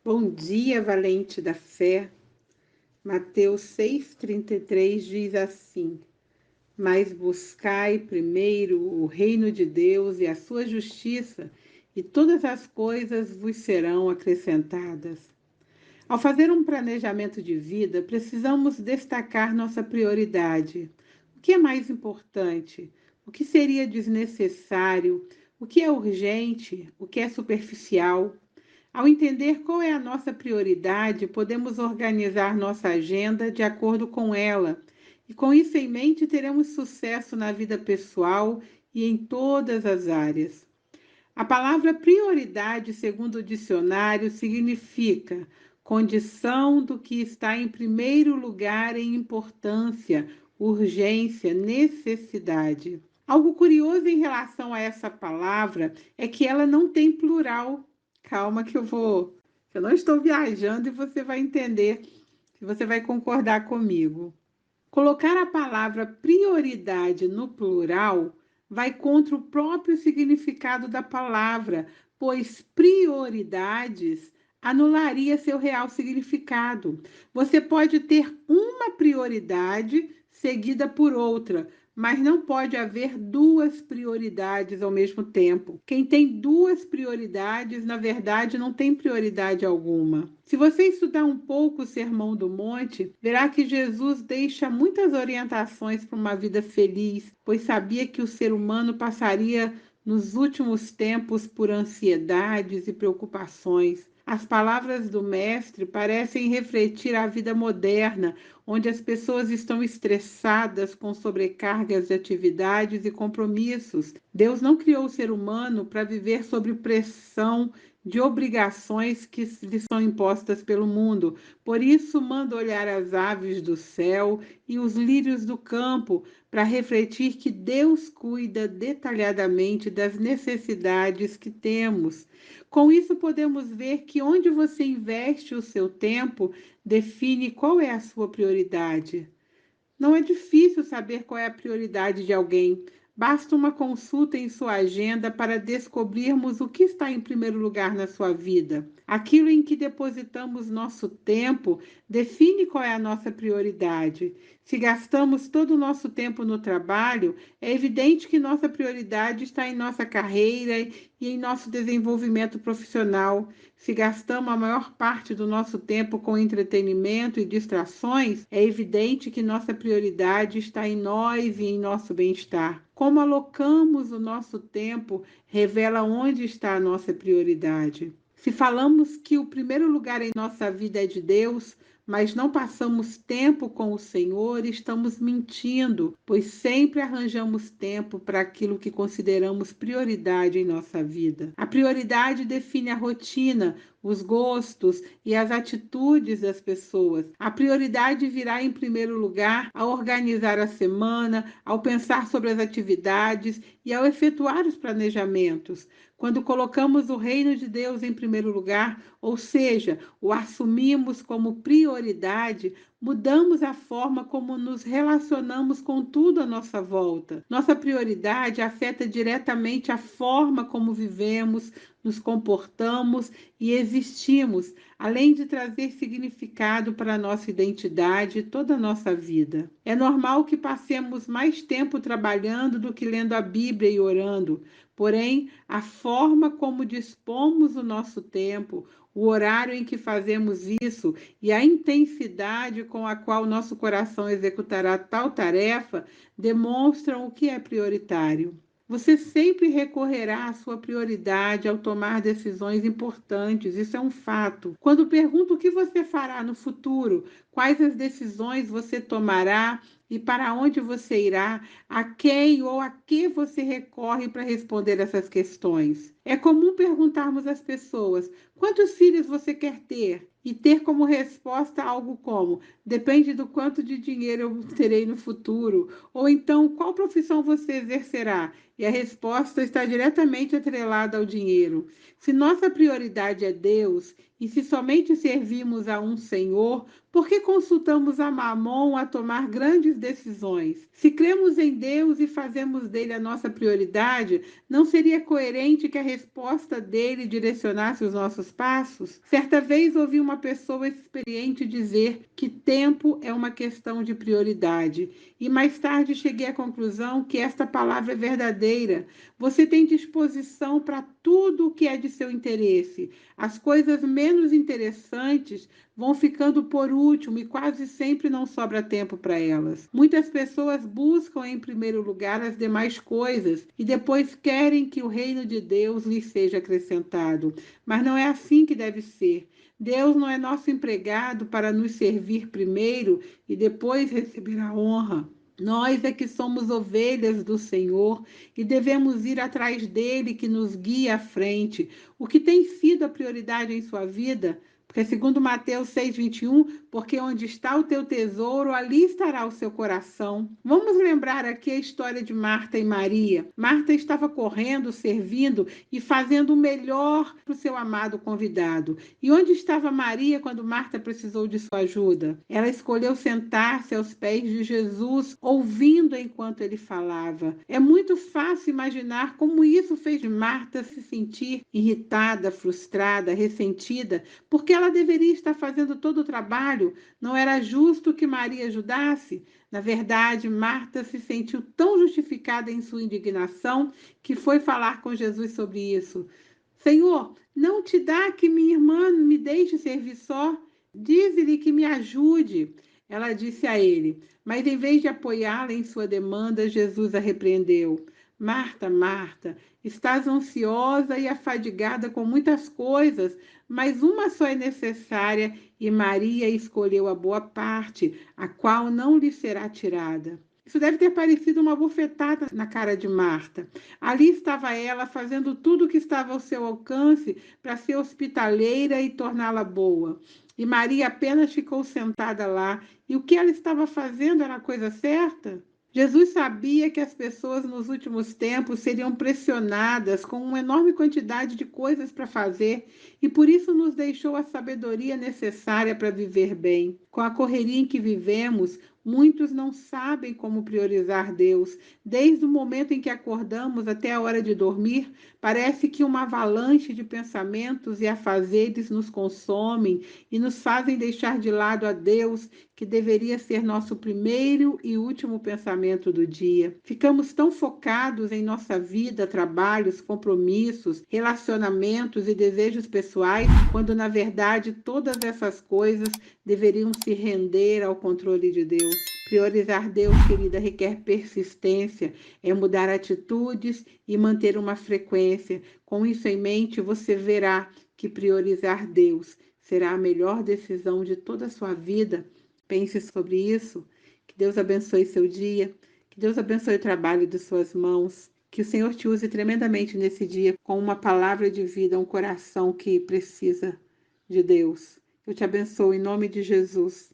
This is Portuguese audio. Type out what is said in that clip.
Bom dia, valente da fé. Mateus 6,33 diz assim: Mas buscai primeiro o reino de Deus e a sua justiça, e todas as coisas vos serão acrescentadas. Ao fazer um planejamento de vida, precisamos destacar nossa prioridade. O que é mais importante? O que seria desnecessário? O que é urgente? O que é superficial? Ao entender qual é a nossa prioridade, podemos organizar nossa agenda de acordo com ela. E com isso em mente, teremos sucesso na vida pessoal e em todas as áreas. A palavra prioridade, segundo o dicionário, significa condição do que está em primeiro lugar em importância, urgência, necessidade. Algo curioso em relação a essa palavra é que ela não tem plural. Calma que eu não estou viajando e você vai entender, você vai concordar comigo. Colocar a palavra prioridade no plural vai contra o próprio significado da palavra, pois prioridades anularia seu real significado. Você pode ter uma prioridade seguida por outra, mas não pode haver duas prioridades ao mesmo tempo. Quem tem duas prioridades, na verdade, não tem prioridade alguma. Se você estudar um pouco o Sermão do Monte, verá que Jesus deixa muitas orientações para uma vida feliz, pois sabia que o ser humano passaria nos últimos tempos por ansiedades e preocupações. As palavras do Mestre parecem refletir a vida moderna, onde as pessoas estão estressadas com sobrecargas de atividades e compromissos. Deus não criou o ser humano para viver sob pressão de obrigações que lhe são impostas pelo mundo. Por isso, manda olhar as aves do céu e os lírios do campo, para refletir que Deus cuida detalhadamente das necessidades que temos. Com isso, podemos ver que onde você investe o seu tempo define qual é a sua prioridade. Não é difícil saber qual é a prioridade de alguém. Basta uma consulta em sua agenda para descobrirmos o que está em primeiro lugar na sua vida. Aquilo em que depositamos nosso tempo define qual é a nossa prioridade. Se gastamos todo o nosso tempo no trabalho, é evidente que nossa prioridade está em nossa carreira e em nosso desenvolvimento profissional. Se gastamos a maior parte do nosso tempo com entretenimento e distrações, é evidente que nossa prioridade está em nós e em nosso bem-estar. Como alocamos o nosso tempo revela onde está a nossa prioridade. Se falamos que o primeiro lugar em nossa vida é de Deus, mas não passamos tempo com o Senhor, estamos mentindo, pois sempre arranjamos tempo para aquilo que consideramos prioridade em nossa vida. A prioridade define a rotina, os gostos e as atitudes das pessoas. A prioridade virá em primeiro lugar ao organizar a semana, ao pensar sobre as atividades e ao efetuar os planejamentos. Quando colocamos o reino de Deus em primeiro lugar, ou seja, o assumimos como prioridade, mudamos a forma como nos relacionamos com tudo à nossa volta. Nossa prioridade afeta diretamente a forma como vivemos, nos comportamos e existimos, além de trazer significado para a nossa identidade e toda a nossa vida. É normal que passemos mais tempo trabalhando do que lendo a Bíblia e orando, porém, a forma como dispomos o nosso tempo, o horário em que fazemos isso e a intensidade com a qual nosso coração executará tal tarefa demonstram o que é prioritário. Você sempre recorrerá à sua prioridade ao tomar decisões importantes, isso é um fato. Quando pergunto o que você fará no futuro, quais as decisões você tomará e para onde você irá, a quem ou a que você recorre para responder essas questões. É comum perguntarmos às pessoas: quantos filhos você quer ter? E ter como resposta algo como: depende do quanto de dinheiro eu terei no futuro. Ou então, qual profissão você exercerá? E a resposta está diretamente atrelada ao dinheiro. Se nossa prioridade é Deus E se somente servimos a um Senhor, por que consultamos a Mamon a tomar grandes decisões? Se cremos em Deus e fazemos dele a nossa prioridade, não seria coerente que a resposta dele direcionasse os nossos passos? Certa vez ouvi uma pessoa experiente dizer que tempo é uma questão de prioridade, e mais tarde cheguei à conclusão que esta palavra é verdadeira. Você tem disposição para tudo o que é de seu interesse. As coisas menos interessantes vão ficando por último e quase sempre não sobra tempo para elas. Muitas pessoas buscam em primeiro lugar as demais coisas e depois querem que o reino de Deus lhes seja acrescentado. Mas não é assim que deve ser. Deus não é nosso empregado para nos servir primeiro e depois receber a honra. Nós é que somos ovelhas do Senhor e devemos ir atrás dele que nos guia à frente. O que tem sido a prioridade em sua vida? Porque segundo Mateus 6:21, porque onde está o teu tesouro, ali estará o seu coração. Vamos lembrar aqui a história de Marta e Maria. Marta estava correndo, servindo e fazendo o melhor para o seu amado convidado. E onde estava Maria quando Marta precisou de sua ajuda? Ela escolheu sentar-se aos pés de Jesus, ouvindo enquanto ele falava. É muito fácil imaginar como isso fez Marta se sentir irritada, frustrada, ressentida, porque ela deveria estar fazendo todo o trabalho. Não era justo que Maria ajudasse? Na verdade, Marta se sentiu tão justificada em sua indignação que foi falar com Jesus sobre isso. Senhor, não te dá que minha irmã me deixe servir só? Dize-lhe que me ajude. Ela disse a ele, mas em vez de apoiá-la em sua demanda, Jesus a repreendeu. Marta, Marta, estás ansiosa e afadigada com muitas coisas, mas uma só é necessária, e Maria escolheu a boa parte, a qual não lhe será tirada. Isso deve ter parecido uma bofetada na cara de Marta. Ali estava ela fazendo tudo o que estava ao seu alcance para ser hospitaleira e torná-la boa. E Maria apenas ficou sentada lá. E o que ela estava fazendo era a coisa certa? Jesus sabia que as pessoas nos últimos tempos seriam pressionadas com uma enorme quantidade de coisas para fazer e por isso nos deixou a sabedoria necessária para viver bem. Com a correria em que vivemos, muitos não sabem como priorizar Deus. Desde o momento em que acordamos até a hora de dormir, parece que uma avalanche de pensamentos e afazeres nos consomem e nos fazem deixar de lado a Deus, que deveria ser nosso primeiro e último pensamento do dia. Ficamos tão focados em nossa vida, trabalhos, compromissos, relacionamentos e desejos pessoais, quando na verdade todas essas coisas deveriam se render ao controle de Deus. Priorizar Deus, querida, requer persistência, é mudar atitudes e manter uma frequência. Com isso em mente, você verá que priorizar Deus será a melhor decisão de toda a sua vida. Pense sobre isso. Que Deus abençoe seu dia. Que Deus abençoe o trabalho de suas mãos. Que o Senhor te use tremendamente nesse dia com uma palavra de vida, um coração que precisa de Deus. Eu te abençoo em nome de Jesus.